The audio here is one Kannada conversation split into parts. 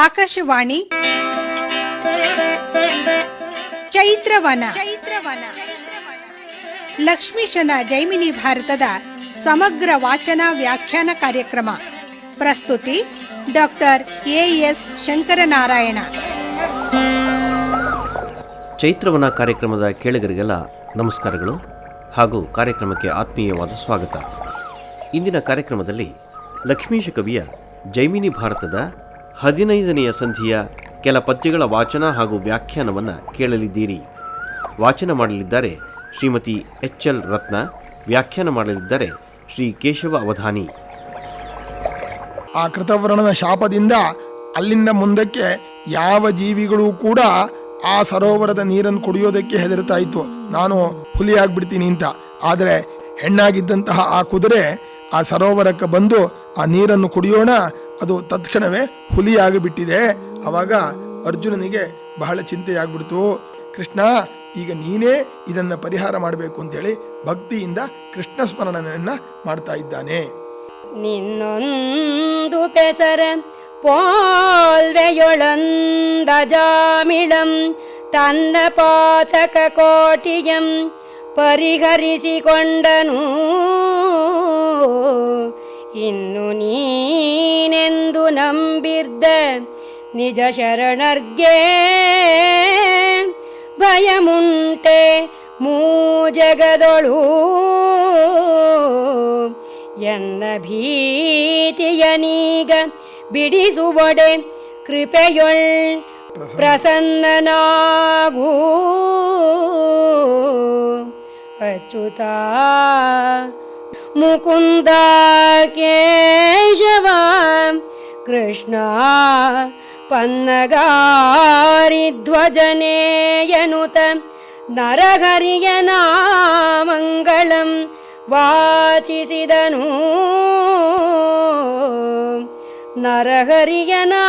ಆಕಾಶವಾಣಿ ಚೈತ್ರವನ ಲಕ್ಷ್ಮೀಶನ ಜೈಮಿನಿ ಭಾರತದ ಸಮಗ್ರ ವಾಚನ ವ್ಯಾಖ್ಯಾನ ಕಾರ್ಯಕ್ರಮ. ಪ್ರಸ್ತುತಿ ಡಾಕ್ಟರ್ ಎಎಸ್ ಶಂಕರನಾರಾಯಣ. ಚೈತ್ರವನ ಕಾರ್ಯಕ್ರಮದ ಕೇಳುಗರಿಗೆಲ್ಲ ನಮಸ್ಕಾರಗಳು ಹಾಗೂ ಕಾರ್ಯಕ್ರಮಕ್ಕೆ ಆತ್ಮೀಯವಾದ ಸ್ವಾಗತ. ಇಂದಿನ ಕಾರ್ಯಕ್ರಮದಲ್ಲಿ ಲಕ್ಷ್ಮೀಶ ಕವಿಯ ಜೈಮಿನಿ ಭಾರತದ 15ನೆಯ ಸಂಧಿಯ ಕೆಲ ಪದ್ಯಗಳ ವಾಚನ ಹಾಗೂ ವ್ಯಾಖ್ಯಾನವನ್ನು ಕೇಳಲಿದ್ದೀರಿ. ವಾಚನ ಮಾಡಲಿದ್ದಾರೆ ಶ್ರೀಮತಿ ಎಚ್.ಎಲ್. ರತ್ನ, ವ್ಯಾಖ್ಯಾನ ಮಾಡಲಿದ್ದಾರೆ ಶ್ರೀ ಕೇಶವ ಅವಧಾನಿ. ಆ ಕೃತವರ್ಣನ ಶಾಪದಿಂದ ಅಲ್ಲಿಂದ ಮುಂದಕ್ಕೆ ಯಾವ ಜೀವಿಗಳೂ ಕೂಡ ಆ ಸರೋವರದ ನೀರನ್ನು ಕುಡಿಯೋದಕ್ಕೆ ಹೆದರ್ತಾ ಇತ್ತು, ನಾನು ಹುಲಿಯಾಗ್ಬಿಡ್ತೀನಿ ಅಂತ. ಆದರೆ ಹೆಣ್ಣಾಗಿದ್ದಂತಹ ಆ ಕುದುರೆ ಆ ಸರೋವರಕ್ಕೆ ಬಂದು ಆ ನೀರನ್ನು ಕುಡಿಯೋಣ, ಅದು ತತ್ಕ್ಷಣವೇ ಹುಲಿಯಾಗಿಬಿಟ್ಟಿದೆ. ಆವಾಗ ಅರ್ಜುನನಿಗೆ ಬಹಳ ಚಿಂತೆಯಾಗ್ಬಿಡ್ತು. ಕೃಷ್ಣ, ಈಗ ನೀನೇ ಇದನ್ನು ಪರಿಹಾರ ಮಾಡಬೇಕು ಅಂತೇಳಿ ಭಕ್ತಿಯಿಂದ ಕೃಷ್ಣ ಸ್ಮರಣೆಯನ್ನ ಮಾಡ್ತಾ ಇದ್ದಾನೆ. ನಿನ್ನೊಂದು ಪೆಸರ ಪೋಲ್ವೆಯೊಳಂದ ಜಾಮಿಳಂ ತನ್ನ ಪಾತಕ ಕೋಟಿಯಂ ಪರಿಹರಿಸಿಕೊಂಡನು. ಇನ್ನು ನೀನೆಂದು ನಂಬಿರ್ದ ನಿಜ ಶರಣರ್ಗೆ ಭಯಮುಂಟೆ ಮೂಜಗದೊಳು. ಎನ್ನ ಭೀತಿಯನೀಗ ಬಿಡಿಸುವಡೆ ಕೃಪೆಯೊಳ್ ಪ್ರಸನ್ನನಾಗೂ. ಅಚ್ಯುತ ಮುಕುಂದ ಕೇಶವ ಕೃಷ್ಣ ಪನ್ನಗಾರಿಧ್ವಜನೇಯನುತ ನರಹರಿಯ ನಾಮಂಗಳಂ ವಾಚಿಸಿದನು. ನರಹರಿಯ ನಾಮಂಗಳಂ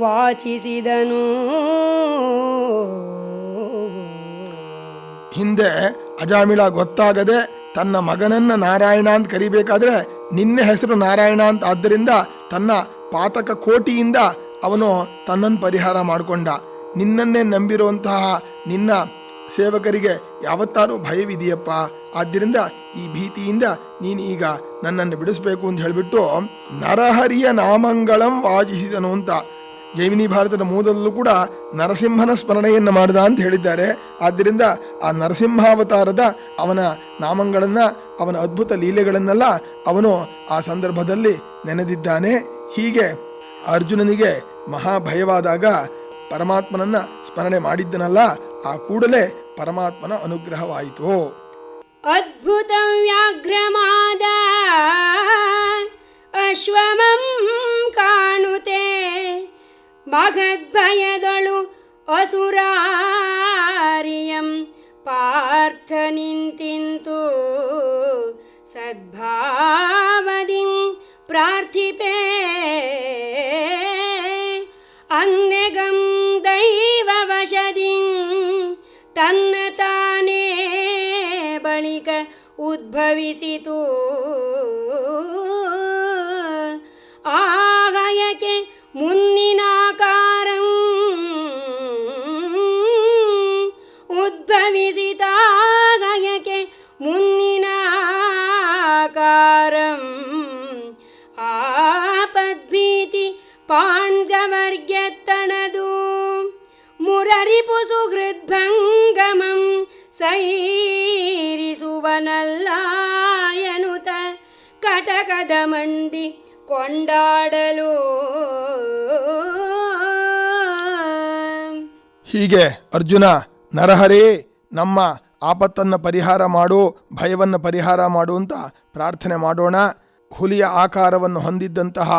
ವಾಚಿಸಿದನು. ಹಿಂದೆ ಅಜಾಮಿಳ ಗೊತ್ತಾಗದೆ ತನ್ನ ಮಗನನ್ನ ನಾರಾಯಣ ಅಂತ ಕರಿಬೇಕಾದ್ರೆ ನಿನ್ನ ಹೆಸರು ನಾರಾಯಣ ಅಂತ, ಆದ್ದರಿಂದ ತನ್ನ ಪಾತಕ ಕೋಟಿಯಿಂದ ಅವನು ತನ್ನನ್ನು ಪರಿಹಾರ ಮಾಡಿಕೊಂಡ. ನಿನ್ನನ್ನೇ ನಂಬಿರುವಂತಹ ನಿನ್ನ ಸೇವಕರಿಗೆ ಯಾವತ್ತಾರೂ ಭಯವಿದೆಯಪ್ಪ, ಆದ್ದರಿಂದ ಈ ಭೀತಿಯಿಂದ ನೀನು ಈಗ ನನ್ನನ್ನು ಬಿಡಿಸ್ಬೇಕು ಅಂತ ಹೇಳಿಬಿಟ್ಟು ನರಹರಿಯ ನಾಮಂಗಳಂ ವಾಚಿಸಿದನು ಅಂತ. ಜೈಮಿನಿ ಭಾರತದ ಮೂಲದಲ್ಲೂ ಕೂಡ ನರಸಿಂಹನ ಸ್ಮರಣೆಯನ್ನು ಮಾಡಿದ ಅಂತ ಹೇಳಿದ್ದಾರೆ. ಆದ್ದರಿಂದ ಆ ನರಸಿಂಹಾವತಾರದ ಅವನ ನಾಮಗಳನ್ನು, ಅವನ ಅದ್ಭುತ ಲೀಲೆಗಳನ್ನೆಲ್ಲ ಅವನು ಆ ಸಂದರ್ಭದಲ್ಲಿ ನೆನೆದಿದ್ದಾನೆ. ಹೀಗೆ ಅರ್ಜುನನಿಗೆ ಮಹಾಭಯವಾದಾಗ ಪರಮಾತ್ಮನನ್ನ ಸ್ಮರಣೆ ಮಾಡಿದ್ದನಲ್ಲ, ಆ ಕೂಡಲೇ ಪರಮಾತ್ಮನ ಅನುಗ್ರಹವಾಯಿತು. ಅದ್ಭುತ ವ್ಯಾಘ್ರಮಾದ ಅಶ್ವಮಂ ಕಾಣುತ್ತೆ ಮಗದ್ಭಯದಳು ಅಸುರಾರಿಯಂ ಪಾರ್ಥ ನಿಂತಿಂತು ಸದ್ಭಾವದಿಂ ಪ್ರಾರ್ಥಿಪೇ ಅನ್ನೆಗಂ ದೈವವಶದಿಂ ತನ್ನ ತಾನೇ ಬಳಿಕ ಉದ್ಭವಿಸಿತು. ಆಗಯಕೆ ಮುನ್ನಿನಾಕಾರಂ ಉದ್ಭವಿಸಿತಾಗಯಕೆ ಮುನ್ನಿನಾಕಾರಂ ಆಪದ್ಭೀತಿ ಪಾಂಡವರ್ಗೆತ್ತಣದು ಮುರರಿಪು ಸುಹೃದ್ಭಂಗಮಂ ಸೈರಿಸುವನಲ್ಲಾಯನುತ ಕಟಕದ ಮಂಡಿ ಕೊಂಡಾಡಲು. ಹೀಗೆ ಅರ್ಜುನ, ನರಹರೇ, ನಮ್ಮ ಆಪತ್ತನ್ನು ಪರಿಹಾರ ಮಾಡು, ಭಯವನ್ನು ಪರಿಹಾರ ಮಾಡು ಅಂತ ಪ್ರಾರ್ಥನೆ ಮಾಡೋಣ. ಹುಲಿಯ ಆಕಾರವನ್ನು ಹೊಂದಿದ್ದಂತಹ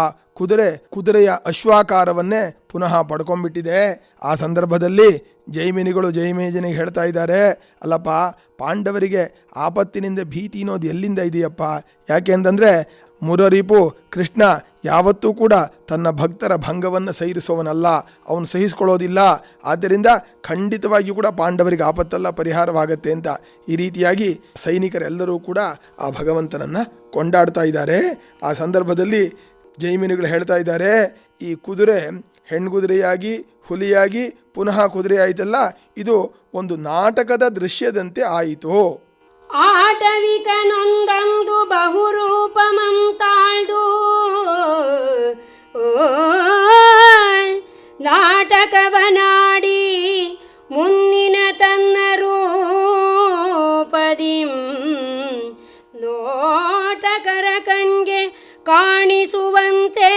ಕುದುರೆಯ ಅಶ್ವಾಕಾರವನ್ನೇ ಪುನಃ ಪಡ್ಕೊಂಡ್ಬಿಟ್ಟಿದೆ. ಆ ಸಂದರ್ಭದಲ್ಲಿ ಜೈಮಿನಿಗಳು ಜೈಮೇಜನಿಗೆ ಹೇಳ್ತಾ ಇದ್ದಾರೆ, ಅಲ್ಲಪ್ಪ, ಪಾಂಡವರಿಗೆ ಆಪತ್ತಿನಿಂದ ಭೀತಿ ಅನ್ನೋದು ಎಲ್ಲಿಂದ ಇದೆಯಪ್ಪ? ಯಾಕೆ ಅಂತಂದರೆ ಮುರರಿಪು ಕೃಷ್ಣ ಯಾವತ್ತೂ ಕೂಡ ತನ್ನ ಭಕ್ತರ ಭಂಗವನ್ನು ಸಹಿಸುವವನಲ್ಲ, ಅವನು ಸಹಿಸ್ಕೊಳ್ಳೋದಿಲ್ಲ. ಆದ್ದರಿಂದ ಖಂಡಿತವಾಗಿಯೂ ಕೂಡ ಪಾಂಡವರಿಗೆ ಆಪತ್ತೆಲ್ಲ ಪರಿಹಾರವಾಗತ್ತೆ ಅಂತ ಈ ರೀತಿಯಾಗಿ ಸೈನಿಕರೆಲ್ಲರೂ ಕೂಡ ಆ ಭಗವಂತನನ್ನು ಕೊಂಡಾಡ್ತಾ ಇದ್ದಾರೆ. ಆ ಸಂದರ್ಭದಲ್ಲಿ ಜೈಮಿನಿಗಳು ಹೇಳ್ತಾ ಇದ್ದಾರೆ, ಈ ಕುದುರೆ ಹೆಣ್ಗುದುರೆಯಾಗಿ ಹುಲಿಯಾಗಿ ಪುನಃ ಕುದುರೆ ಆಯಿತಲ್ಲ, ಇದು ಒಂದು ನಾಟಕದ ದೃಶ್ಯದಂತೆ ಆಯಿತು. ಆಟವಿಕನೊಂದಂದು ಬಹುರೂಪಮಂ ತಾಳ್ದು ನಾಟಕವನಾಡಿ ಮುನ್ನಿನ ತನ್ನ ರೂಪದಿಂ ನೋಟಕರ ಕಣ್ಗೆ ಕಾಣಿಸುವಂತೆ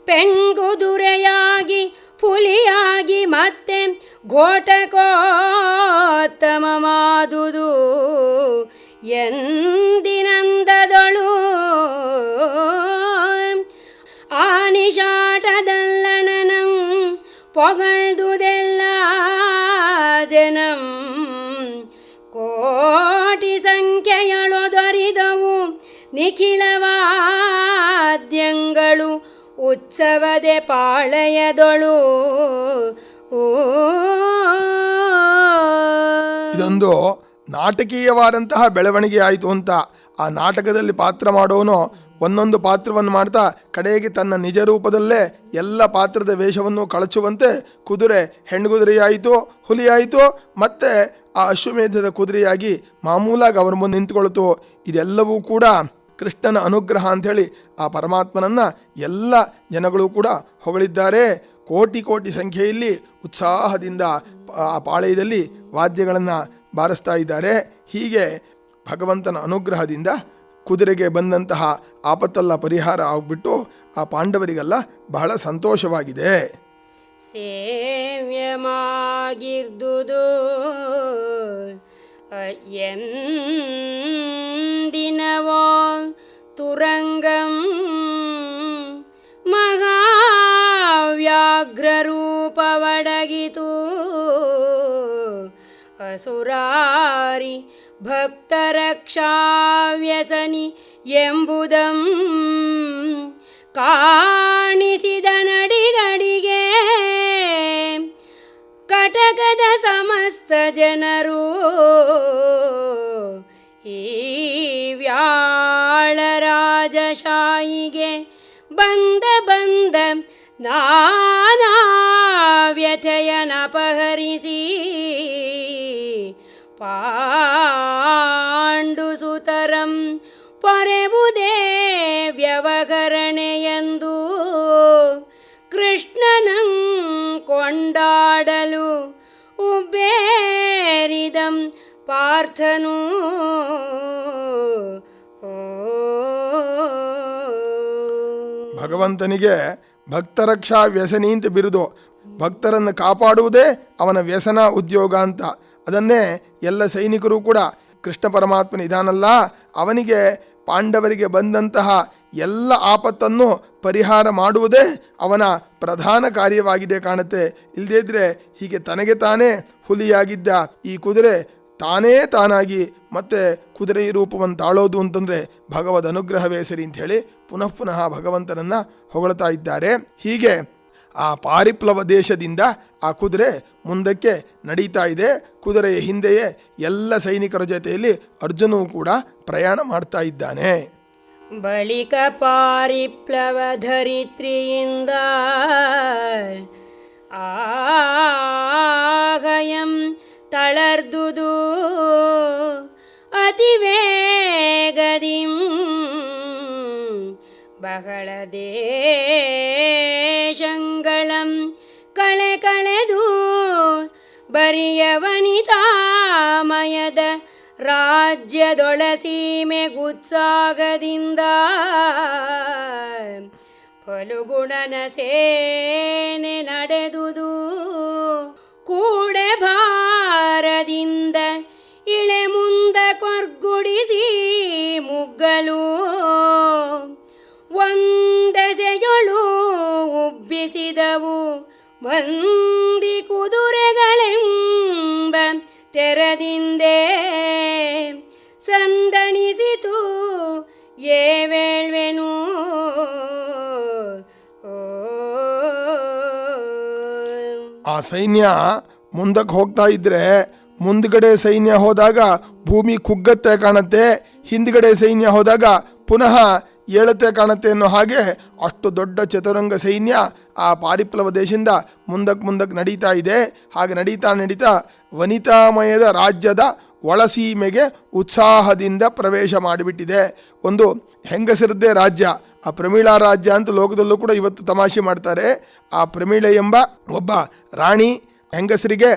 ಪೆಣ್ಗುದುರೆಯಾಗಿ ಹುಲಿಯಾಗಿ ಮತ್ತೆ ಘೋಟಕೋತ್ತಮವಾದುದು ಎಂದಿನಂದದಳು ಆನಿಶಾಟದಲ್ಲಣನಂ ಪೊಗಳ್ದುದೆಲ್ಲ ಜನಂ ಕೋಟಿ ಸಂಖ್ಯೆಯಳೊದರಿದವು ನಿಖಿಲವಾದ್ಯಂಗಳು ಉತ್ಸವದೆ ಪಾಳಯದೊಳು. ಇದೊಂದು ನಾಟಕೀಯವಾದಂತಹ ಬೆಳವಣಿಗೆ ಆಯಿತು ಅಂತ. ಆ ನಾಟಕದಲ್ಲಿ ಪಾತ್ರ ಮಾಡೋನು ಒಂದೊಂದು ಪಾತ್ರವನ್ನು ಮಾಡ್ತಾ ಕಡೆಗೆ ತನ್ನ ನಿಜ ರೂಪದಲ್ಲೇ ಎಲ್ಲ ಪಾತ್ರದ ವೇಷವನ್ನು ಕಳಚುವಂತೆ ಕುದುರೆ ಹೆಣ್ಣುಗುದುರೆಯಾಯಿತು, ಹುಲಿಯಾಯಿತು, ಮತ್ತೆ ಆ ಅಶ್ವಮೇಧದ ಕುದುರೆಯಾಗಿ ಮಾಮೂಲಾಗಿ ಅವರ ಮುಂದೆ ನಿಂತುಕೊಳ್ತು. ಇದೆಲ್ಲವೂ ಕೂಡ ಕೃಷ್ಣನ ಅನುಗ್ರಹ ಅಂಥೇಳಿ ಆ ಪರಮಾತ್ಮನನ್ನು ಎಲ್ಲ ಜನಗಳು ಕೂಡ ಹೊಗಳಿದ್ದಾರೆ. ಕೋಟಿ ಕೋಟಿ ಸಂಖ್ಯೆಯಲ್ಲಿ ಉತ್ಸಾಹದಿಂದ ಆ ಪಾಳಯದಲ್ಲಿ ವಾದ್ಯಗಳನ್ನು ಬಾರಿಸ್ತಾ ಇದ್ದಾರೆ. ಹೀಗೆ ಭಗವಂತನ ಅನುಗ್ರಹದಿಂದ ಕುದುರೆಗೆ ಬಂದಂತಹ ಆಪತ್ತೆಲ್ಲ ಪರಿಹಾರ ಆಗಿಬಿಟ್ಟು ಆ ಪಾಂಡವರಿಗೆಲ್ಲ ಬಹಳ ಸಂತೋಷವಾಗಿದೆ. ಸೇವ್ಯಮಾಗಿರ್ದುದು ಎಂದಿನವೋ ತುರಂಗಂ ಮಹಾವ್ಯಾಘ್ರರೂಪವಡಗಿತು ಅಸುರಾರಿ ಭಕ್ತರಕ್ಷಾವ್ಯಸನಿ ಎಂಬುದಂ ಕಾಣಿಸಿದ ನಡಿಗಡಿಗೆ ಕಟಕದ ಸಮಸ್ತ ಜನರು ಈ ವ್ಯಾಳರಾಜಶಾಹಿಗೆ ಬಂದ ನಾನಾ ವ್ಯಥೆಯನಪಹರಿಸಿ ಪಾಂಡುಸುತರಂ ಪೊರೆಬುದೇ ವ್ಯವಹರಣೆಯೆಂದು ಕೃಷ್ಣನಂ ಕೊಂಡಾಡಲು ಉಬ್ಬೇರಿದಂ ಪಾರ್ಥನು. ಭಗವಂತನಿಗೆ ಭಕ್ತರಕ್ಷಾ ವ್ಯಸನಿ ಅಂತ ಬಿರುದು. ಭಕ್ತರನ್ನು ಕಾಪಾಡುವುದೇ ಅವನ ವ್ಯಸನ ಉದ್ಯೋಗ ಅಂತ. ಅದನ್ನೇ ಎಲ್ಲ ಸೈನಿಕರು ಕೂಡ ಕೃಷ್ಣ ಪರಮಾತ್ಮನ ಇದಾನಲ್ಲ, ಅವನಿಗೆ ಪಾಂಡವರಿಗೆ ಬಂದಂತಹ ಎಲ್ಲ ಆಪತ್ತನ್ನು ಪರಿಹಾರ ಮಾಡುವುದೇ ಅವನ ಪ್ರಧಾನ ಕಾರ್ಯವಾಗಿದೆ ಕಾಣುತ್ತೆ. ಇಲ್ಲದೇ ಹೀಗೆ ತನಗೆ ತಾನೇ ಹುಲಿಯಾಗಿದ್ದ ಈ ಕುದುರೆ ತಾನಾಗಿ ಮತ್ತೆ ಕುದುರೆ ರೂಪವನ್ನು ತಾಳೋದು ಅಂತಂದರೆ ಭಗವದ್ ಅನುಗ್ರಹವೇ ಸರಿ ಅಂತ ಹೇಳಿ ಪುನಃ ಪುನಃ ಭಗವಂತನನ್ನು ಹೊಗಳ್ತಾ ಇದ್ದಾರೆ. ಹೀಗೆ ಆ ಪಾರಿಪ್ಲವ ದೇಶದಿಂದ ಆ ಕುದುರೆ ಮುಂದಕ್ಕೆ ನಡೀತಾ ಇದೆ. ಕುದುರೆಯ ಹಿಂದೆಯೇ ಎಲ್ಲ ಸೈನಿಕರ ಜೊತೆಯಲ್ಲಿ ಅರ್ಜುನೂ ಕೂಡ ಪ್ರಯಾಣ ಮಾಡ್ತಾ ಇದ್ದಾನೆ. ಬಳಿಕ ಪಾರಿಪ್ಲವ ಧರಿತ್ರಿಯಿಂದ ಆಗಯಂ ತಳರ್ದುದು ಅತಿವೇಗದಿಂ ಬಹಳ ದೇಶಂಗಳಂ ಕಳೆದು ಬರಿಯ ವನಿತಾಮಯದ ರಾಜ್ಯದೊಳಸೀಮೆ ಗುತ್ಸಾಗದಿಂದ ಫಲುಗುಣನ ಸೇನೆ ನಡೆದುದು ಕೂಡೆ ಭಾರದಿಂದ ಇಳೆ ಮುಂದ ಕೊರ್ಗುಡಿಸಿ ಮುಗ್ಗಲು ಒಂದೆಸೆಯೊಳು ಉಬ್ಬಿಸಿದವು ಮಂದಿ ಕುದುರೆಗಳೆಂಬ ತೆರದಿಂದೆ ಸಂದಣಿಸಿತು ಏವೇಳ್ವೆನು. ಆ ಸೈನ್ಯ ಮುಂದಕ್ಕೆ ಹೋಗ್ತಾ ಇದ್ರೆ ಮುಂದ್ಗಡೆ ಸೈನ್ಯ ಹೋದಾಗ ಭೂಮಿ ಕುಗ್ಗತ್ತೆ ಕಾಣತ್ತೆ, ಹಿಂದ್ಗಡೆ ಸೈನ್ಯ ಹೋದಾಗ ಪುನಃ ಏಳತೆ ಕಾಣುತ್ತೆ ಅನ್ನೋ ಹಾಗೆ ಅಷ್ಟು ದೊಡ್ಡ ಚತುರಂಗ ಸೈನ್ಯ ಆ ಪಾರಿಪ್ಲವ ದೇಶದಿಂದ ಮುಂದಕ್ಕೆ ನಡೀತಾ ಇದೆ. ಹಾಗೆ ನಡೀತಾ ವನಿತಾಮಯದ ರಾಜ್ಯದ ಒಳಸೀಮೆಗೆ ಉತ್ಸಾಹದಿಂದ ಪ್ರವೇಶ ಮಾಡಿಬಿಟ್ಟಿದೆ. ಒಂದು ಹೆಂಗಸರದ್ದೇ ರಾಜ್ಯ, ಆ ಪ್ರಮೀಳಾ ರಾಜ್ಯ ಅಂತ ಲೋಕದಲ್ಲೂ ಕೂಡ ಇವತ್ತು ತಮಾಷೆ ಮಾಡ್ತಾರೆ. ಆ ಪ್ರಮೀಳೆ ಎಂಬ ಒಬ್ಬ ರಾಣಿ ಹೆಂಗಸರಿಗೆ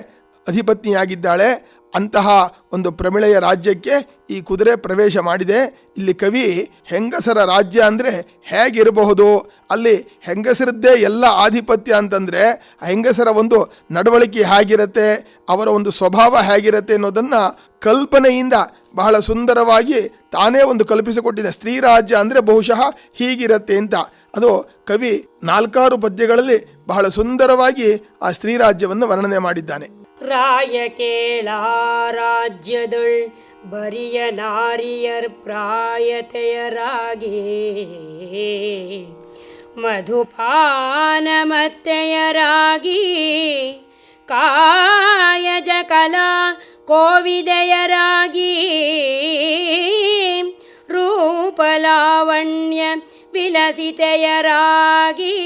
ಅಧಿಪತ್ನಿಯಾಗಿದ್ದಾಳೆ. ಅಂತಹ ಒಂದು ಪ್ರಮಿಳೆಯ ರಾಜ್ಯಕ್ಕೆ ಈ ಕುದುರೆ ಪ್ರವೇಶ ಮಾಡಿದೆ. ಇಲ್ಲಿ ಕವಿ ಹೆಂಗಸರ ರಾಜ್ಯ ಅಂದರೆ ಹೇಗಿರಬಹುದು, ಅಲ್ಲಿ ಹೆಂಗಸರದ್ದೇ ಎಲ್ಲ ಆಧಿಪತ್ಯ ಅಂತಂದರೆ ಆ ಹೆಂಗಸರ ಒಂದು ನಡವಳಿಕೆ ಹೇಗಿರುತ್ತೆ, ಅವರ ಒಂದು ಸ್ವಭಾವ ಹೇಗಿರುತ್ತೆ ಅನ್ನೋದನ್ನು ಕಲ್ಪನೆಯಿಂದ ಬಹಳ ಸುಂದರವಾಗಿ ತಾನೇ ಒಂದು ಕಲ್ಪಿಸಿಕೊಟ್ಟಿದೆ. ಸ್ತ್ರೀ ರಾಜ್ಯ ಅಂದರೆ ಬಹುಶಃ ಹೀಗಿರುತ್ತೆ ಅಂತ. ಅದು ಕವಿ 4 ಪದ್ಯಗಳಲ್ಲಿ ಬಹಳ ಸುಂದರವಾಗಿ ಆ ಸ್ತ್ರೀ ರಾಜ್ಯವನ್ನು ವರ್ಣನೆ ಮಾಡಿದ್ದಾನೆ. ರಾಯ ಕೇಳ ರಾಜ್ಯದೊಳ್ ಬರಿಯ ನಾರಿಯರ್ ಪ್ರಾಯತೆಯರಾಗಿ ಮಧುಪಾನಮತ್ತೆಯರಾಗಿ ಕಾಯಜ ಕಲಾ ಕೋವಿದೆಯರಾಗಿ ರೂಪಲಾವಣ್ಯ ವಿಲಸಿತೆಯರಾಗಿ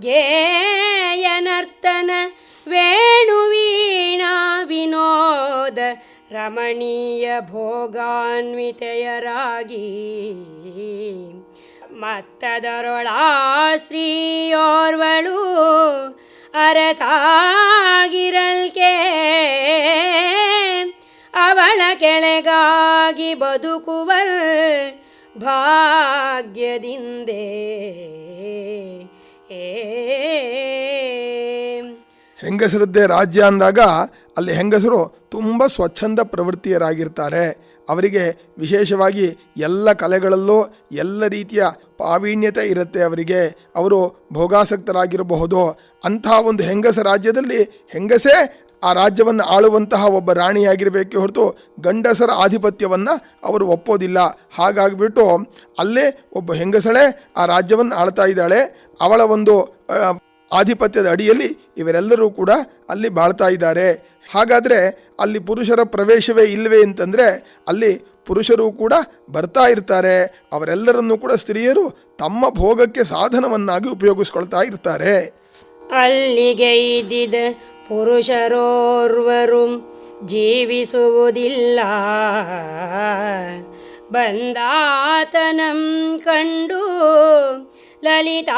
ಗೇಯನರ್ತನ ವೇಣುವೀಣಾ ವಿನೋದ ರಮಣೀಯ ಭೋಗಾನ್ವಿತೆಯರಾಗಿ ಮತ್ತದರೊಳಾ ಸ್ತ್ರೀಯೋರ್ವಳು ಅರಸಾಗಿರಲ್ಕೆ ಅವಳ ಕೆಳಗಾಗಿ ಬದುಕುವರ್ ಭಾಗ್ಯದಿಂದೇ. ಹೆಂಗಸರದ್ದೇ ರಾಜ್ಯ ಅಂದಾಗ ಅಲ್ಲಿ ಹೆಂಗಸರು ತುಂಬ ಸ್ವಚ್ಛಂದ ಪ್ರವೃತ್ತಿಯರಾಗಿರ್ತಾರೆ. ಅವರಿಗೆ ವಿಶೇಷವಾಗಿ ಎಲ್ಲ ಕಲೆಗಳಲ್ಲೂ ಎಲ್ಲ ರೀತಿಯ ಪ್ರಾವೀಣ್ಯತೆ ಇರುತ್ತೆ. ಅವರಿಗೆ ಅವರು ಭೋಗಾಸಕ್ತರಾಗಿರಬಹುದು. ಅಂತಹ ಒಂದು ಹೆಂಗಸ ರಾಜ್ಯದಲ್ಲಿ ಹೆಂಗಸೇ ಆ ರಾಜ್ಯವನ್ನು ಆಳುವಂತಹ ಒಬ್ಬ ರಾಣಿಯಾಗಿರಬೇಕೆ ಹೊರತು ಗಂಡಸರ ಆಧಿಪತ್ಯವನ್ನು ಅವರು ಒಪ್ಪೋದಿಲ್ಲ. ಹಾಗಾಗಿಬಿಟ್ಟು ಅಲ್ಲೇ ಒಬ್ಬ ಹೆಂಗಸಳೇ ಆ ರಾಜ್ಯವನ್ನು ಆಳ್ತಾ ಇದ್ದಾಳೆ. ಅವಳ ಒಂದು ಆಧಿಪತ್ಯದ ಅಡಿಯಲ್ಲಿ ಇವರೆಲ್ಲರೂ ಕೂಡ ಅಲ್ಲಿ ಬಾಳ್ತಾ ಇದ್ದಾರೆ. ಹಾಗಾದರೆ ಅಲ್ಲಿ ಪುರುಷರ ಪ್ರವೇಶವೇ ಇಲ್ಲವೇ ಅಂತಂದರೆ ಅಲ್ಲಿ ಪುರುಷರು ಕೂಡ ಬರ್ತಾ ಇರ್ತಾರೆ. ಅವರೆಲ್ಲರನ್ನೂ ಕೂಡ ಸ್ತ್ರೀಯರು ತಮ್ಮ ಭೋಗಕ್ಕೆ ಸಾಧನವನ್ನಾಗಿ ಉಪಯೋಗಿಸ್ಕೊಳ್ತಾ ಇರ್ತಾರೆ. ಅಲ್ಲಿಗೈದಿದ ಪುರುಷರೋರ್ವರು ಜೀವಿಸುವುದಿಲ್ಲ, ಬಂದಾತನಂ ಕಂಡು ಲಲಿತಾಂಗಿಯರ್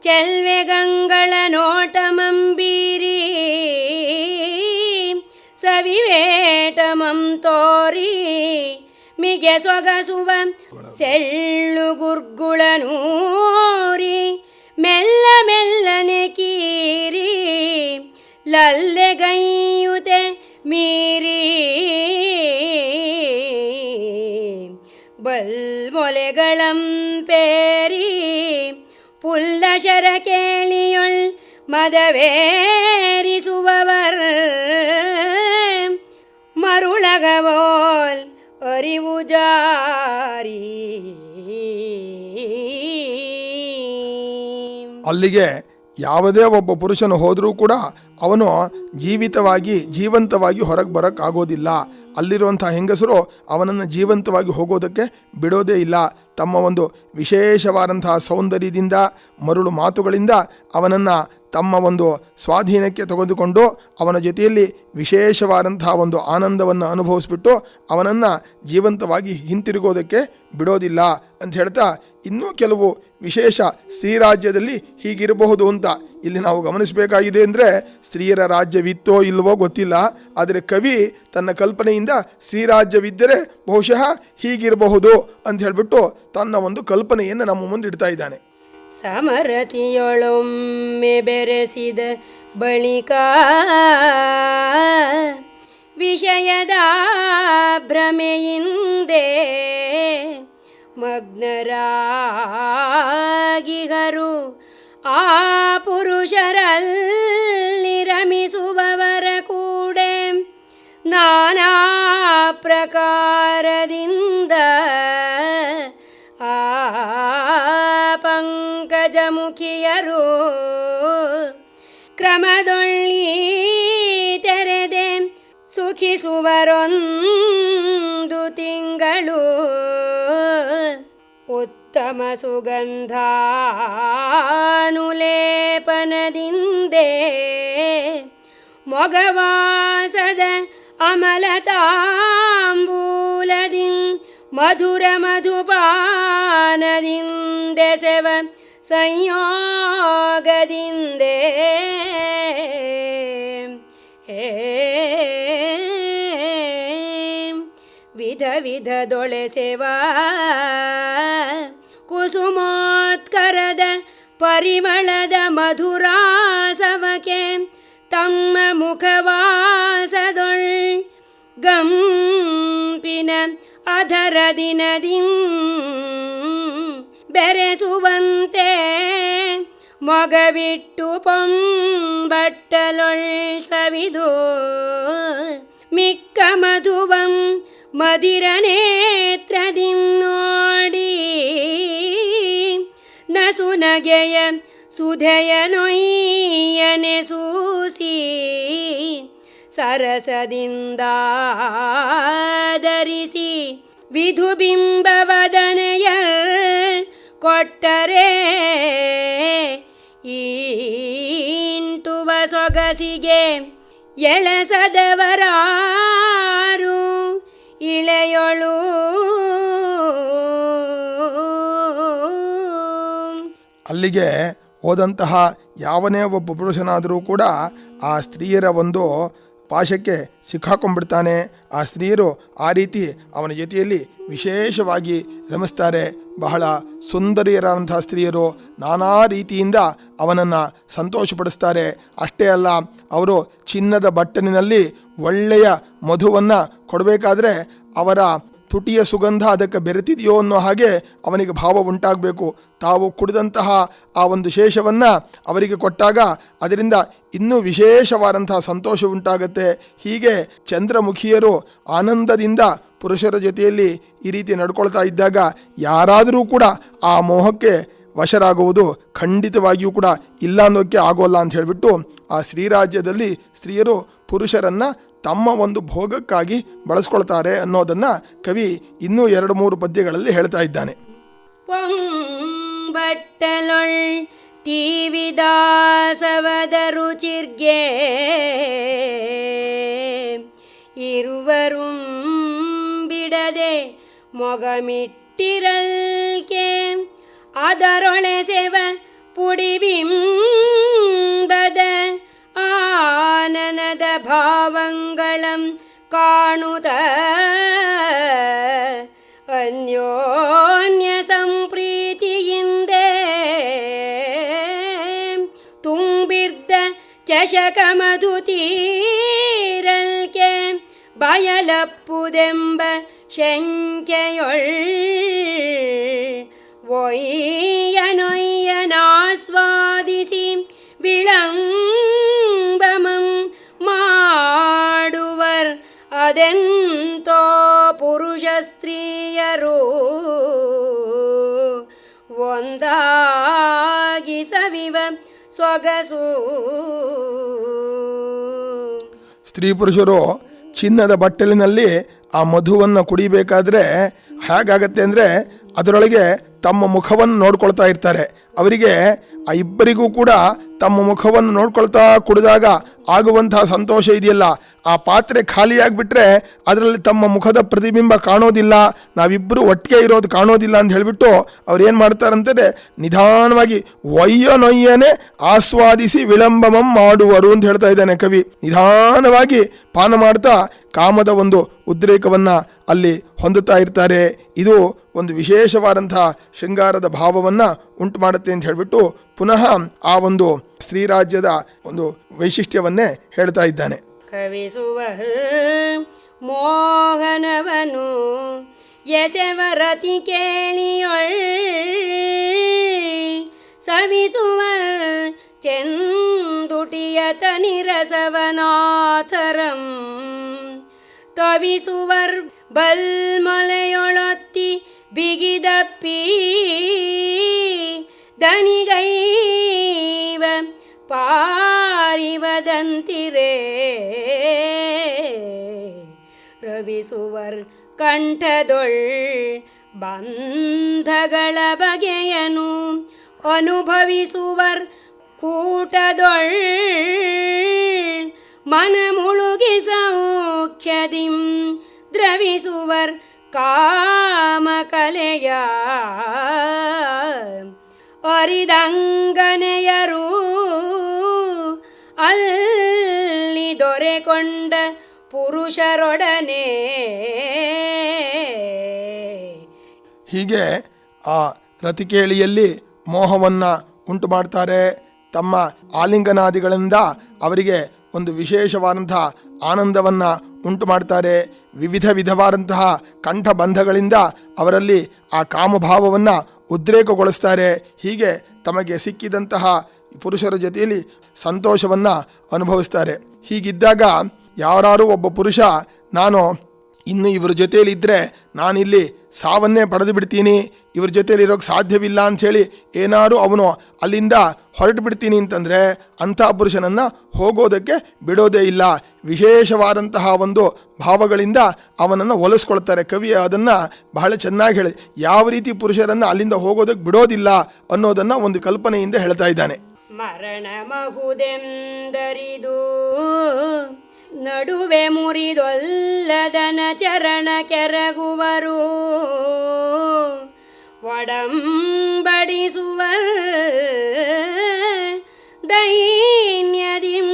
ಚೆಲ್ವೆಗಂಗಳ ನೋಟಮಂಬೀರಿ ಸವಿವೇಟಮಂ ತೋರಿ ಮಿಗೆ ಸೊಗಸುವ ಸೆಳ್ಳುಗುರ್ಗುಳನೂರಿ ಮೆಲ್ಲ ಮೆಲ್ಲನೆ ಕೀರಿ ಲಲ್ಲೆಗೈಯುತೆ ಮೀರಿ ಬಲ್ಮೊಲೆಗಳಂ ಪೇರಿ ಪುಲ್ಲಶರ ಕೇಳಿಯೊಳ್ ಮದವೇರಿಸುವವರ್ ಮರುಳಗವೋಲ್ ಅರಿವು ಜಾರಿ. ಅಲ್ಲಿಗೆ ಯಾವುದೇ ಒಬ್ಬ ಪುರುಷನು ಹೋದರೂ ಕೂಡ ಅವನು ಜೀವಂತವಾಗಿ ಹೊರಗೆ ಬರೋಕ್ಕಾಗೋದಿಲ್ಲ. ಅಲ್ಲಿರುವಂಥ ಹೆಂಗಸರು ಅವನನ್ನು ಜೀವಂತವಾಗಿ ಹೋಗೋದಕ್ಕೆ ಬಿಡೋದೇ ಇಲ್ಲ. ತಮ್ಮ ಒಂದು ವಿಶೇಷವಾದಂತಹ ಸೌಂದರ್ಯದಿಂದ ಮರುಳು ಮಾತುಗಳಿಂದ ಅವನನ್ನು ತಮ್ಮ ಒಂದು ಸ್ವಾಧೀನಕ್ಕೆ ತೆಗೆದುಕೊಂಡು ಅವನ ಜೊತೆಯಲ್ಲಿ ವಿಶೇಷವಾದಂತಹ ಒಂದು ಆನಂದವನ್ನು ಅನುಭವಿಸ್ಬಿಟ್ಟು ಅವನನ್ನು ಜೀವಂತವಾಗಿ ಹಿಂತಿರುಗೋದಕ್ಕೆ ಬಿಡೋದಿಲ್ಲ ಅಂತ ಹೇಳ್ತಾ ಇನ್ನೂ ಕೆಲವು ವಿಶೇಷ ಸ್ತ್ರೀ ರಾಜ್ಯದಲ್ಲಿ ಹೀಗಿರಬಹುದು ಅಂತ ಇಲ್ಲಿ ನಾವು ಗಮನಿಸಬೇಕಾಗಿದೆ. ಅಂದರೆ ಸ್ತ್ರೀಯರ ರಾಜ್ಯವಿತ್ತೋ ಇಲ್ಲವೋ ಗೊತ್ತಿಲ್ಲ, ಆದರೆ ಕವಿ ತನ್ನ ಕಲ್ಪನೆಯಿಂದ ಸ್ತ್ರೀ ರಾಜ್ಯವಿದ್ದರೆ ಬಹುಶಃ ಹೀಗಿರಬಹುದು ಅಂತ ಹೇಳಿಬಿಟ್ಟು ತನ್ನ ಒಂದು ಕಲ್ಪನೆಯನ್ನು ನಮ್ಮ ಮುಂದೆ ಇಡ್ತಾ ಇದ್ದಾನೆ. ಸಮರತಿಯೊಳೊಮ್ಮೆ ಬೆರೆಸಿದ ಬಳಿಕ ವಿಷಯದ ಭ್ರಮೆಯಿಂದೆ ಮಗ್ನರಾಗಿಹರು ಆ ಪುರುಷರಲ್ಲಿ ರಮಿಸುವವರ ಕೂಡೆ ನಾನಾ ಪ್ರಕಾರದಿಂದ ಆ ಪಂಕಜಮುಖಿಯರು ಕ್ರಮದೊಳ್ಳಿ ತೆರೆದೆ ಸುಖಿಸುವರೊಂದು ತಿಂಗಳು ಉತ್ತಮ ಸುಗಂಧಾನುಲೇಪನದಿಂದೆ ಮೊಗವಾಸದ ಅಮಲತಾಂಬೂಲದಿಂ ಮಧುರ ಮಧುಪಾನದಿಂದೆಸೆವ ಸಂಯೋಗದಿಂದೆ ವಿಧ ವಿಧದೊಳೆಸೆವ ಕುಸುಮೋತ್ಕರದ ಪರಿಮಳದ ಮಧುರಾಸವಕ್ಕೆ ತಮ್ಮ ಮುಖವಾಸದೊಳ್ ಗಂಪಿನ ಅಧರ ದಿನದಿಂ ಬೆರೆಸುವಂತೆ ಮೊಗವಿಟ್ಟು ಪೊಂಬಟ್ಟಲೊಳ್ ಸವಿದು ಮಿಕ್ಕ ಮಧುವಂ ಮದಿರ ನೇತ್ರದಿಂ ನೋಡಿ ನಸುನಗೆಯ ಸುಧೆಯ ನೊಯ್ಯನೆ ಸೂಸಿ ಸರಸದಿಂದಾದರಿಸಿ ವಿಧುಬಿಂಬವದನೆಯ ಕೊಟ್ಟರೆ ಈಂಟುವ ಸೊಗಸಿಗೆ ಎಳಸದವರಾರು ಇಳೆಯೊಳು. ಅಲ್ಲಿಗೆ ಹೋದಂತಹ ಯಾವನೇ ಒಬ್ಬ ಪುರುಷನಾದರೂ ಕೂಡ ಆ ಸ್ತ್ರೀಯರ ಒಂದು ಪಾಶಕ್ಕೆ ಸಿಕ್ಕಾಕೊಂಡ್ಬಿಡ್ತಾನೆ. ಆ ಸ್ತ್ರೀಯರು ಆ ರೀತಿ ಅವನ ಜೊತೆಯಲ್ಲಿ ವಿಶೇಷವಾಗಿ ರಮಿಸ್ತಾರೆ. ಬಹಳ ಸುಂದರಿಯರಾದಂತಹ ಸ್ತ್ರೀಯರು ನಾನಾ ರೀತಿಯಿಂದ ಅವನನ್ನು ಸಂತೋಷಪಡಿಸ್ತಾರೆ. ಅಷ್ಟೇ ಅಲ್ಲ, ಅವರು ಚಿನ್ನದ ಬಟ್ಟಲಿನಲ್ಲಿ ಒಳ್ಳೆಯ ಮಧುವನ್ನು ಕೊಡಬೇಕಾದ್ರೆ ಅವರ ತುಟಿಯ ಸುಗಂಧ ಅದಕ್ಕೆ ಬೆರೆತಿದೆಯೋ ಅನ್ನೋ ಹಾಗೆ ಅವನಿಗೆ ಭಾವ ಉಂಟಾಗಬೇಕು. ತಾವು ಕುಡಿದಂತಹ ಆ ಒಂದು ಶೇಷವನ್ನು ಅವರಿಗೆ ಕೊಟ್ಟಾಗ ಅದರಿಂದ ಇನ್ನೂ ವಿಶೇಷವಾದಂತಹ ಸಂತೋಷ ಉಂಟಾಗುತ್ತೆ. ಹೀಗೆ ಚಂದ್ರಮುಖಿಯರು ಆನಂದದಿಂದ ಪುರುಷರ ಜೊತೆಯಲ್ಲಿ ಈ ರೀತಿ ನಡ್ಕೊಳ್ತಾ ಇದ್ದಾಗ ಯಾರಾದರೂ ಕೂಡ ಆ ಮೋಹಕ್ಕೆ ವಶರಾಗುವುದು ಖಂಡಿತವಾಗಿಯೂ ಕೂಡ ಇಲ್ಲ ಅನ್ನೋಕ್ಕೆ ಆಗೋಲ್ಲ ಅಂತ ಹೇಳಿಬಿಟ್ಟು ಆ ಶ್ರೀರಾಜ್ಯದಲ್ಲಿ ಸ್ತ್ರೀಯರು ಪುರುಷರನ್ನು ತಮ್ಮ ಒಂದು ಭೋಗಕ್ಕಾಗಿ ಬಳಸ್ಕೊಳ್ತಾರೆ ಅನ್ನೋದನ್ನು ಕವಿ ಇನ್ನೂ 2-3 ಪದ್ಯಗಳಲ್ಲಿ ಹೇಳ್ತಾ ಇದ್ದಾನೆ. ಪೊಂಬಟ್ಟಲೊಳ್ ತೀವಿದಾಸವದ ರುಚಿರ್ಗೆ ಇರುವರುಂ ಬಿಡದೆ ಮೊಗಮಿಟ್ಟಿರಲ್ಕೆ ಅದರೊಳೆಸೆವ ಪುಡಿಬಿಂಬದ ಆನನದ ಭಾವಂಗಳಂ ಕಾಣುತ್ತ ಅನ್ಯೋನ್ಯ ಸಂಪ್ರೀತಿಯಿಂದೆ ತುಂಬಿರ್ದ ಚಷಕ ಮಧುತೀರಲ್ಕೆ ಬಯಲಪ್ಪುದೆಂಬ ಶಂಕೆಯೊಳ್ ಒಯ್ಯನೊಯ್ಯನಾಸ್ವಾದಿಸಿ ವಿಳಂಬಮಂ ಮಾಡುವರ್ ಅದೆಂತೋ ಪುರುಷ ಸ್ತ್ರೀಯರು ಒಂದಾಗಿ ಸವಿವ ಸೊಗಸು. ಸ್ತ್ರೀ ಪುರುಷರು ಚಿನ್ನದ ಬಟ್ಟಲಿನಲ್ಲಿ ಆ ಮಧುವನ್ನು ಕುಡಿಬೇಕಾದ್ರೆ ಹೇಗಾಗತ್ತೆ ಅಂದರೆ ಅದರೊಳಗೆ ತಮ್ಮ ಮುಖವನ್ನು ನೋಡ್ಕೊಳ್ತಾ ಇರ್ತಾರೆ. ಅವರಿಗೆ ಆ ಇಬ್ಬರಿಗೂ ಕೂಡ ತಮ್ಮ ಮುಖವನ್ನು ನೋಡ್ಕೊಳ್ತಾ ಕುಡಿದಾಗ ಆಗುವಂತಹ ಸಂತೋಷ ಇದೆಯಲ್ಲ, ಆ ಪಾತ್ರೆ ಖಾಲಿಯಾಗಿಬಿಟ್ರೆ ಅದರಲ್ಲಿ ತಮ್ಮ ಮುಖದ ಪ್ರತಿಬಿಂಬ ಕಾಣೋದಿಲ್ಲ, ನಾವಿಬ್ಬರು ಒಟ್ಟಿಗೆ ಇರೋದು ಕಾಣೋದಿಲ್ಲ ಅಂತ ಹೇಳಿಬಿಟ್ಟು ಅವ್ರು ಏನು ಮಾಡ್ತಾರಂತಂದರೆ ನಿಧಾನವಾಗಿ ಒಯ್ಯನೊಯ್ಯನೆ ಆಸ್ವಾದಿಸಿ ವಿಳಂಬಮಂ ಮಾಡುವರು ಅಂತ ಹೇಳ್ತಾ ಇದ್ದಾನೆ ಕವಿ. ನಿಧಾನವಾಗಿ ಪಾನ ಮಾಡ್ತಾ ಕಾಮದ ಒಂದು ಉದ್ರೇಕವನ್ನು ಅಲ್ಲಿ ಹೊಂದುತ್ತಾ ಇರ್ತಾರೆ. ಇದು ಒಂದು ವಿಶೇಷವಾದಂತಹ ಶೃಂಗಾರದ ಭಾವವನ್ನು ಉಂಟು ಮಾಡುತ್ತೆ ಅಂತ ಹೇಳಿಬಿಟ್ಟು ಪುನಃ ಆ ಒಂದು ಸ್ತ್ರೀರಾಜ್ಯದ ಒಂದು ವೈಶಿಷ್ಟ್ಯವನ್ನೇ ಹೇಳ್ತಾ ಇದ್ದಾನೆ. ಕವಿಸುವ ಮೋಹನವನು ಎಸೆವರತಿ ಕೇಳಿಯೊಳ್ ಸವಿಸುವ ಚೆಂದುಟಿಯ ತನಿರಸವನಾಥರಂ ತವಿಸುವರ್ ಬಲ್ಮಲೆಯೊಳೊತ್ತಿ ಬಿಗಿದಪ್ಪಿ ದನಿಗೈವ ಪಾರಿವದಂತಿರೇ. ರವಿಸುವರ್ ಕಂಠದೊಳ್ ಬಂಧಗಳ ಬಗೆಯನು ಅನುಭವಿಸುವರ್ ಕೂಟದೊಳ್ ಮನ ಮುಳುಗಿ ಸೌಖ್ಯದಿಂ ದ್ರವಿಸುವರ್ ಕಾಮ ಕಲೆಯ ಅರಿದಂಗನೆಯರು ಅಲ್ಲಿ ದೊರೆಕೊಂಡ ಪುರುಷರೊಡನೆ. ಹೀಗೆ ಆ ರತಿಕೇಳಿಯಲ್ಲಿ ಮೋಹವನ್ನು ಉಂಟು ಮಾಡ್ತಾರೆ. ತಮ್ಮ ಆಲಿಂಗನಾದಿಗಳಿಂದ ಅವರಿಗೆ ಒಂದು ವಿಶೇಷವಾದಂತಹ ಆನಂದವನ್ನು ಉಂಟು ಮಾಡ್ತಾರೆ. ವಿಧವಾದಂತಹ ಕಂಠಬಂಧಗಳಿಂದ ಅವರಲ್ಲಿ ಆ ಕಾಮಭಾವವನ್ನು ಉದ್ರೇಕಗೊಳಿಸ್ತಾರೆ. ಹೀಗೆ ತಮಗೆ ಸಿಕ್ಕಿದಂತಹ ಪುರುಷರ ಜೊತೆಯಲ್ಲಿ ಸಂತೋಷವನ್ನು ಅನುಭವಿಸ್ತಾರೆ. ಹೀಗಿದ್ದಾಗ ಯಾರಾರು ಒಬ್ಬ ಪುರುಷ ನಾನು ಇನ್ನು ಇವ್ರ ಜೊತೆಯಲ್ಲಿ ಇದ್ದರೆ ನಾನಿಲ್ಲಿ ಸಾವನ್ನೇ ಪಡೆದು ಬಿಡ್ತೀನಿ, ಇವ್ರ ಜೊತೆಯಲ್ಲಿ ಇರೋಕ್ಕೆ ಸಾಧ್ಯವಿಲ್ಲ ಅಂಥೇಳಿ ಏನಾರು ಅವನು ಅಲ್ಲಿಂದ ಹೊರಟು ಬಿಡ್ತೀನಿ ಅಂತಂದರೆ ಅಂಥ ಪುರುಷನನ್ನು ಹೋಗೋದಕ್ಕೆ ಬಿಡೋದೇ ಇಲ್ಲ. ವಿಶೇಷವಾದಂತಹ ಒಂದು ಭಾವಗಳಿಂದ ಅವನನ್ನು ಒಲಿಸ್ಕೊಳ್ತಾರೆ. ಕವಿ ಅದನ್ನು ಬಹಳ ಚೆನ್ನಾಗಿ ಹೇಳಿ ಯಾವ ರೀತಿ ಪುರುಷರನ್ನು ಅಲ್ಲಿಂದ ಹೋಗೋದಕ್ಕೆ ಬಿಡೋದಿಲ್ಲ ಅನ್ನೋದನ್ನು ಒಂದು ಕಲ್ಪನೆಯಿಂದ ಹೇಳ್ತಾ ಇದ್ದಾನೆ. ಮರಣ ಮಹುದೆಂದರಿದು ನಡುವೆ ಮುರಿದೊಲ್ಲದನ ಚರಣ ಕೆರಗುವರು ಒಡಂಬಡಿಸುವರ್ ದೈನ್ಯದಿಂ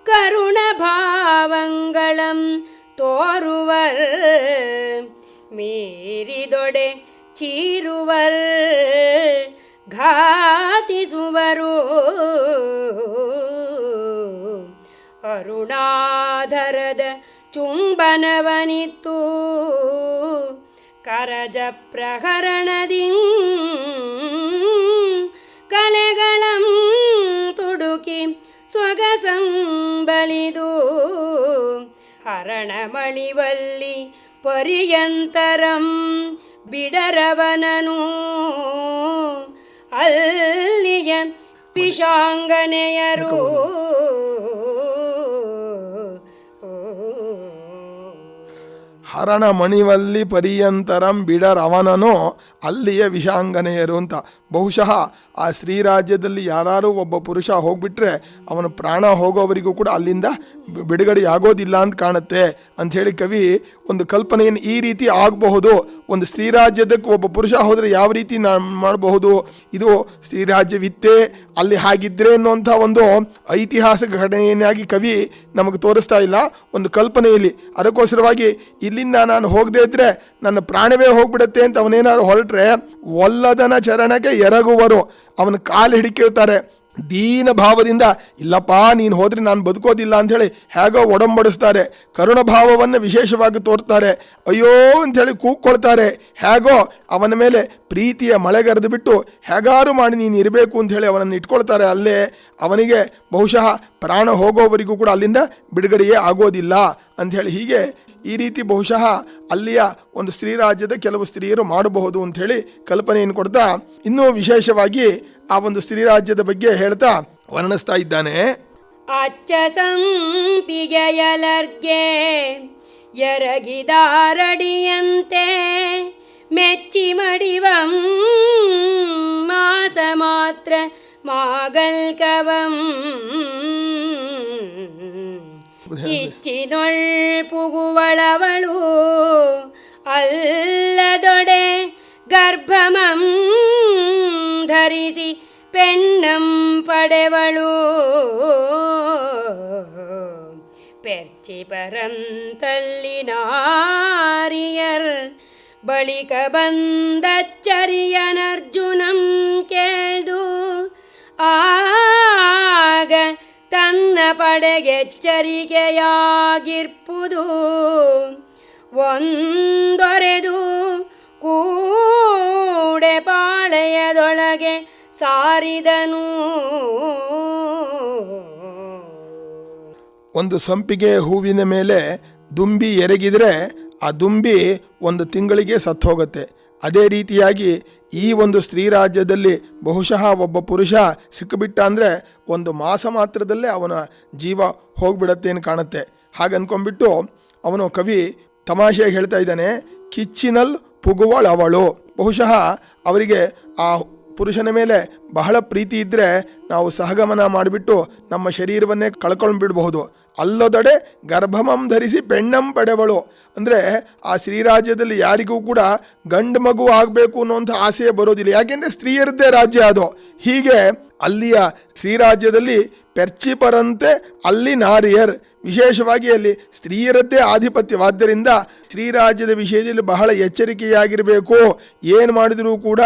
ಕರುಣ ಭಾವಂಗಳಂ ತೋರುವರ್ ಮೀರಿದೊಡೆ ಚೀರುವರ್ ಘಾತಿಸುವರು ಅರುಣಾಧರದ ಚುಂಬನವನಿತ್ತು ಕರಜ ಪ್ರಹರಣದಿ ಕಲೆಗಳಂ ತುಡುಕಿ ಸ್ವಗಸಂಬಲಿದು ಹರಣ ಮಳಿವಲ್ಲಿ ಪರ್ಯಂತರಂ ಬಿಡರವನನು ಅಲ್ಲಿಯ ಪಿಶಾಂಗನೆಯರು ಹರಣ ಮಣಿವಲ್ಲಿ ಪರ್ಯಂತರಂ ಬಿಡರವನನು ಅಲ್ಲಿಯ ವಿಷಾಂಗನೆಯರು ಅಂತ. ಬಹುಶಃ ಆ ಶ್ರೀರಾಜ್ಯದಲ್ಲಿ ಯಾರು ಒಬ್ಬ ಪುರುಷ ಹೋಗ್ಬಿಟ್ರೆ ಅವನ ಪ್ರಾಣ ಹೋಗೋವರಿಗೂ ಕೂಡ ಅಲ್ಲಿಂದ ಬಿಡುಗಡೆ ಆಗೋದಿಲ್ಲ ಅಂತ ಕಾಣುತ್ತೆ ಅಂಥೇಳಿ ಕವಿ ಒಂದು ಕಲ್ಪನೆಯನ್ನು ಈ ರೀತಿ ಆಗಬಹುದು. ಒಂದು ಶ್ರೀರಾಜ್ಯದಕ್ಕೆ ಒಬ್ಬ ಪುರುಷ ಹೋದರೆ ಯಾವ ರೀತಿ ಮಾಡಬಹುದು, ಇದು ಶ್ರೀರಾಜ್ಯವಿತ್ತೇ ಅಲ್ಲಿ ಹಾಗಿದ್ರೆ ಅನ್ನುವಂಥ ಒಂದು ಐತಿಹಾಸಿಕ ಘಟನೆಯನ್ನಾಗಿ ಕವಿ ನಮಗೆ ತೋರಿಸ್ತಾ ಇಲ್ಲ, ಒಂದು ಕಲ್ಪನೆಯಲ್ಲಿ. ಅದಕ್ಕೋಸ್ಕರವಾಗಿ ಇಲ್ಲಿಂದ ನಾನು ಹೋಗದೇ ಇದ್ರೆ ನನ್ನ ಪ್ರಾಣವೇ ಹೋಗ್ಬಿಡುತ್ತೆ ಅಂತ ಅವನೇನಾದ್ರು ಹೊರಟ್ರೆ ಒಲ್ಲದನ ಚರಣಕ್ಕೆ ಎರಗುವರು, ಅವನ ಕಾಲು ಹಿಡಿಕಿರ್ತಾರೆ. ದೀನ ಭಾವದಿಂದ ಇಲ್ಲಪ್ಪ ನೀನು ಹೋದರೆ ನಾನು ಬದುಕೋದಿಲ್ಲ ಅಂಥೇಳಿ ಹೇಗೋ ಒಡಂಬಡಿಸ್ತಾರೆ. ಕರುಣ ಭಾವವನ್ನು ವಿಶೇಷವಾಗಿ ತೋರ್ತಾರೆ. ಅಯ್ಯೋ ಅಂಥೇಳಿ ಕೂಗ್ಕೊಳ್ತಾರೆ. ಹೇಗೋ ಅವನ ಮೇಲೆ ಪ್ರೀತಿಯ ಮಳೆಗರೆದು ಬಿಟ್ಟು ಹೇಗಾರು ಮಾಡಿ ನೀನು ಇರಬೇಕು ಅಂಥೇಳಿ ಅವನನ್ನು ಇಟ್ಕೊಳ್ತಾರೆ. ಅಲ್ಲೇ ಅವನಿಗೆ ಬಹುಶಃ ಪ್ರಾಣ ಹೋಗೋವರೆಗೂ ಕೂಡ ಅಲ್ಲಿಂದ ಬಿಡುಗಡೆಯೇ ಆಗೋದಿಲ್ಲ ಅಂಥೇಳಿ ಹೀಗೆ ಈ ರೀತಿ ಬಹುಶಃ ಅಲ್ಲಿಯ ಒಂದು ಶ್ರೀರಾಜ್ಯದ ಕೆಲವು ಸ್ತ್ರೀಯರು ಮಾಡಬಹುದು ಅಂಥೇಳಿ ಕಲ್ಪನೆಯನ್ನು ಕೊಡ್ತಾ ಇನ್ನೂ ವಿಶೇಷವಾಗಿ ಆ ಒಂದು ಸ್ತ್ರೀರಾಜ್ಯದ ಬಗ್ಗೆ ಹೇಳ್ತಾ ವರ್ಣಿಸ್ತಾ ಇದ್ದಾನೆ. ಅಚ್ಚ ಸಂಪಿಗೆಯಲರ್ಗೆ ಎರಗಿದಾರಡಿಯಂತೆ ಮೆಚ್ಚಿ ಮಡಿವಂ ಮಾಸ ಮಾತ್ರ ಮಾಗಲ್ಕವಂ ಇಚ್ಚಿನೊಳ್ ಪುಗುವಳವಳು ಅಲ್ಲದೊಡೆ ಗರ್ಭಮಂ ಧರಿಸಿ ಪೆಣ್ಣಂ ಪಡೆವಳು ಪೆರ್ಚಿ ಪರಂತಲ್ಲಿ ನಾರಿಯರ್ ಬಳಿಕ ಬಂದಚ್ಚರಿಯನರ್ಜುನಂ ಕೇಳ್ದು ಆಗ ತನ್ನ ಪಡೆಗೆಚ್ಚರಿಕೆಯಾಗಿರ್ಪುದು ಒಂದೊರೆದು ಕೂಡೆ ಪಾಳೆಯದೊಳಗೆ ಸಾರಿದನು. ಒಂದು ಸಂಪಿಗೆ ಹೂವಿನ ಮೇಲೆ ದುಂಬಿ ಎರಗಿದ್ರೆ ಆ ದುಂಬಿ ಒಂದು ತಿಂಗಳಿಗೆ ಸತ್ತು ಹೋಗುತ್ತೆ. ಅದೇ ರೀತಿಯಾಗಿ ಈ ಒಂದು ಸ್ತ್ರೀರಾಜ್ಯದಲ್ಲಿ ಬಹುಶಃ ಒಬ್ಬ ಪುರುಷ ಸಿಕ್ಕಿಬಿಟ್ಟ ಅಂದರೆ ಒಂದು ಮಾಸ ಮಾತ್ರದಲ್ಲೇ ಅವನ ಜೀವ ಹೋಗ್ಬಿಡತ್ತೆ ಅಂತ ಕಾಣುತ್ತೆ. ಹಾಗನ್ಕೊಂಡ್ಬಿಟ್ಟು ಅವನು ಕವಿ ತಮಾಷೆಯಾಗಿ ಹೇಳ್ತಾ ಇದ್ದಾನೆ, ಕಿಚ್ಚಿನಲ್ ಪುಗುವಳವಳು. ಬಹುಶಃ ಅವರಿಗೆ ಆ ಪುರುಷನ ಮೇಲೆ ಬಹಳ ಪ್ರೀತಿ ಇದ್ದರೆ ನಾವು ಸಹಗಮನ ಮಾಡಿಬಿಟ್ಟು ನಮ್ಮ ಶರೀರವನ್ನೇ ಕಳ್ಕೊಂಡು ಬಿಡಬಹುದು. ಅಲ್ಲದೊಡೆ ಗರ್ಭಮಂ ಧರಿಸಿ ಪೆಣ್ಣಂ ಪಡೆವಳು. ಅಂದರೆ ಆ ಶ್ರೀರಾಜ್ಯದಲ್ಲಿ ಯಾರಿಗೂ ಕೂಡ ಗಂಡು ಮಗು ಆಗಬೇಕು ಅನ್ನೋಂಥ ಆಸೆಯೇ ಬರೋದಿಲ್ಲ, ಯಾಕೆಂದರೆ ಸ್ತ್ರೀಯರದ್ದೇ ರಾಜ್ಯ ಅದು. ಹೀಗೆ ಅಲ್ಲಿಯ ಶ್ರೀರಾಜ್ಯದಲ್ಲಿ ಪೆರ್ಚಿಪರಂತೆ ಅಲ್ಲಿ ನಾರಿಯರ್, ವಿಶೇಷವಾಗಿ ಅಲ್ಲಿ ಸ್ತ್ರೀಯರದ್ದೇ ಆಧಿಪತ್ಯವಾದ್ದರಿಂದ ಶ್ರೀರಾಜ್ಯದ ವಿಷಯದಲ್ಲಿ ಬಹಳ ಎಚ್ಚರಿಕೆಯಾಗಿರಬೇಕು. ಏನು ಮಾಡಿದರೂ ಕೂಡ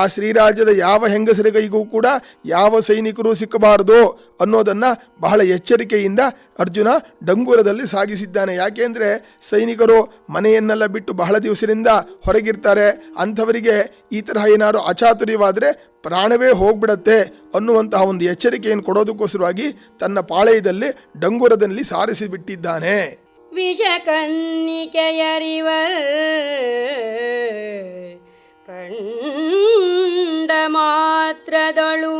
ಆ ಶ್ರೀರಾಜ್ಯದ ಯಾವ ಹೆಂಗಸರ ಕೈಗೂ ಕೂಡ ಯಾವ ಸೈನಿಕರು ಸಿಕ್ಕಬಾರದು ಅನ್ನೋದನ್ನು ಬಹಳ ಎಚ್ಚರಿಕೆಯಿಂದ ಅರ್ಜುನ ಡಂಗುರದಲ್ಲಿ ಸಾಗಿಸಿದ್ದಾನೆ. ಯಾಕೆಂದರೆ ಸೈನಿಕರು ಮನೆಯನ್ನೆಲ್ಲ ಬಿಟ್ಟು ಬಹಳ ದಿವಸದಿಂದ ಹೊರಗಿರ್ತಾರೆ, ಅಂಥವರಿಗೆ ಈ ತರಹ ಏನಾದ್ರು ಅಚಾತುರ್ಯವಾದರೆ ಪ್ರಾಣವೇ ಹೋಗ್ಬಿಡತ್ತೆ ಅನ್ನುವಂತಹ ಒಂದು ಎಚ್ಚರಿಕೆಯನ್ನು ಕೊಡೋದಕ್ಕೋಸ್ಕರವಾಗಿ ತನ್ನ ಪಾಳೆಯದಲ್ಲಿ ಡಂಗುರದಲ್ಲಿ ಸಾರಿಸಿಬಿಟ್ಟಿದ್ದಾನೆ. ವಿಷಕನ್ನಿಕೆಯರಿವರ್ ಕಂಡ ಮಾತ್ರದಳು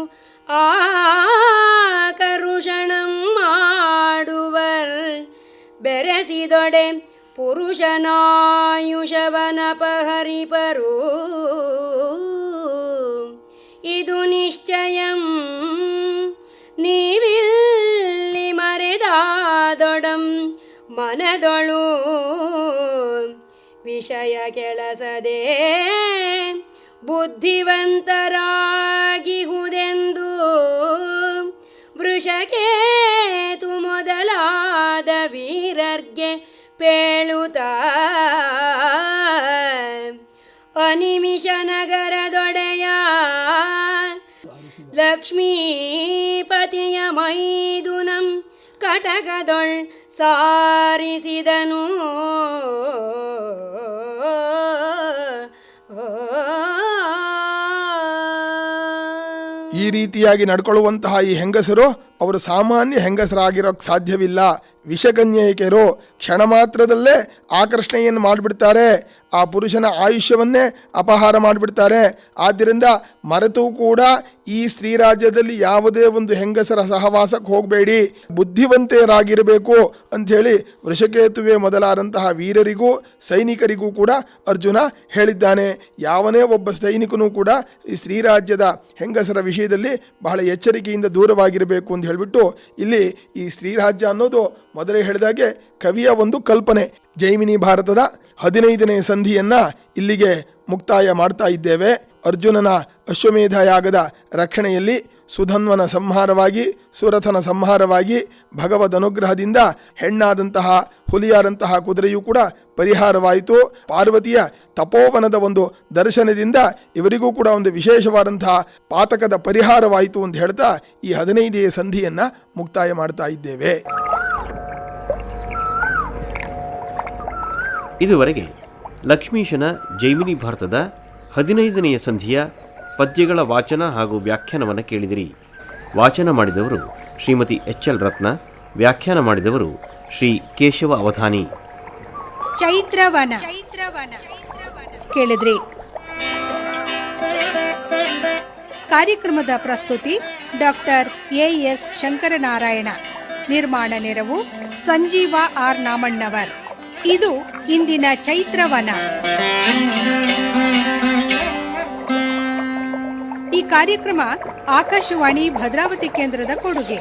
ಆಕರುಷಣಂ ಮಾಡುವರ್ ಬೆರೆಸಿದೊಡೆ ಪುರುಷನಾಯುಷವನಪಹರಿಪರು ಇದು ನಿಶ್ಚಯಂ ನೀವಿಲ್ಲಿ ಮರೆದಾದೊಡಂ ಮನದೊಳು ವಿಷಯ ಕೆಲಸದೆ ಬುದ್ಧಿವಂತರಾಗಿಹುದೆಂದು ವೃಷಕೇತು ಮೊದಲಾದ ವೀರರ್ಗೆ ಪೇಳುತ್ತ ಅನಿಮಿಷ ನಗರದೊಡೆಯ ಲಕ್ಷ್ಮೀಪತಿಯ ಮೈದುನಂ ಕಟಕದೊಳ್ ಸಾರಿಸಿದನು. ಈ ರೀತಿಯಾಗಿ ನಡ್ಕೊಳ್ಳುವಂತಹ ಈ ಹೆಂಗಸರು ಅವರು ಸಾಮಾನ್ಯ ಹೆಂಗಸರಾಗಿರೋಕ್ಕೆ ಸಾಧ್ಯವಿಲ್ಲ. ವಿಷಕನ್ಯೆಯರು ಕ್ಷಣ ಮಾತ್ರದಲ್ಲೇ ಆಕರ್ಷಣೆಯನ್ನು ಮಾಡಿಬಿಡ್ತಾರೆ, ಆ ಪುರುಷನ ಆಯುಷ್ಯವನ್ನೇ ಅಪಹಾರ ಮಾಡಿಬಿಡ್ತಾರೆ. ಆದ್ದರಿಂದ ಮರೆತೂ ಕೂಡ ಈ ಸ್ತ್ರೀ ರಾಜ್ಯದಲ್ಲಿ ಯಾವುದೇ ಒಂದು ಹೆಂಗಸರ ಸಹವಾಸಕ್ಕೆ ಹೋಗಬೇಡಿ, ಬುದ್ಧಿವಂತೆಯರಾಗಿರಬೇಕು ಅಂಥೇಳಿ ವೃಷಕೇತುವೆ ಮೊದಲಾದಂತಹ ವೀರರಿಗೂ ಸೈನಿಕರಿಗೂ ಕೂಡ ಅರ್ಜುನ ಹೇಳಿದ್ದಾನೆ. ಯಾವನೇ ಒಬ್ಬ ಸೈನಿಕನೂ ಕೂಡ ಈ ಸ್ತ್ರೀ ರಾಜ್ಯದ ಹೆಂಗಸರ ವಿಷಯದಲ್ಲಿ ಬಹಳ ಎಚ್ಚರಿಕೆಯಿಂದ ದೂರವಾಗಿರಬೇಕು ಅಂತ ಹೇಳಿಬಿಟ್ಟು ಇಲ್ಲಿ ಈ ಸ್ತ್ರೀ ರಾಜ್ಯ ಅನ್ನೋದು ಮೊದಲೇ ಹೇಳಿದಾಗೆ ಕವಿಯ ಒಂದು ಕಲ್ಪನೆ. ಜೈಮಿನಿ ಭಾರತದ 15ನೇ ಸಂಧಿಯನ್ನು ಇಲ್ಲಿಗೆ ಮುಕ್ತಾಯ ಮಾಡ್ತಾ ಇದ್ದೇವೆ. ಅರ್ಜುನನ ಅಶ್ವಮೇಧ ಯಾಗದ ರಕ್ಷಣೆಯಲ್ಲಿ ಸುಧನ್ವನ ಸಂಹಾರವಾಗಿ ಸುರಥನ ಸಂಹಾರವಾಗಿ ಭಗವದ್ ಅನುಗ್ರಹದಿಂದ ಹೆಣ್ಣಾದಂತಹ ಹುಲಿಯಾದಂತಹ ಕುದುರೆಯೂ ಕೂಡ ಪರಿಹಾರವಾಯಿತು. ಪಾರ್ವತಿಯ ತಪೋವನದ ಒಂದು ದರ್ಶನದಿಂದ ಇವರಿಗೂ ಕೂಡ ಒಂದು ವಿಶೇಷವಾದಂತಹ ಪಾತಕದ ಪರಿಹಾರವಾಯಿತು ಅಂತ ಹೇಳ್ತಾ ಈ 15ನೇ ಸಂಧಿಯನ್ನು ಮುಕ್ತಾಯ ಮಾಡ್ತಾ ಇದ್ದೇವೆ. ಇದುವರೆಗೆ ಲಕ್ಷ್ಮೀಶನ ಜೈಮಿನಿ ಭಾರತದ 15ನೆಯ ಸಂಧಿಯ ಪದ್ಯಗಳ ವಾಚನ ಹಾಗೂ ವ್ಯಾಖ್ಯಾನವನ್ನು ಕೇಳಿದಿರಿ. ವಾಚನ ಮಾಡಿದವರು ಶ್ರೀಮತಿ ಎಚ್.ಎಲ್. ರತ್ನ, ವ್ಯಾಖ್ಯಾನ ಮಾಡಿದವರು ಶ್ರೀ ಕೇಶವ ಅವಧಾನಿ. ಚೈತ್ರವನ ಕೇಳಿದ್ರಿ. ಕಾರ್ಯಕ್ರಮದ ಪ್ರಸ್ತುತಿ ಡಾಕ್ಟರ್ ಎ.ಎಸ್. ಶಂಕರನಾರಾಯಣ. ನಿರ್ಮಾಣ ನೆರವು ಸಂಜೀವ ಆರ್ ನಾಮಣ್ಣವರ್. ಇದು ಇಂದಿನ ಚೈತ್ರವನ. ಈ ಕಾರ್ಯಕ್ರಮ ಆಕಾಶವಾಣಿ ಭದ್ರಾವತಿ ಕೇಂದ್ರದ ಕೊಡುಗೆ.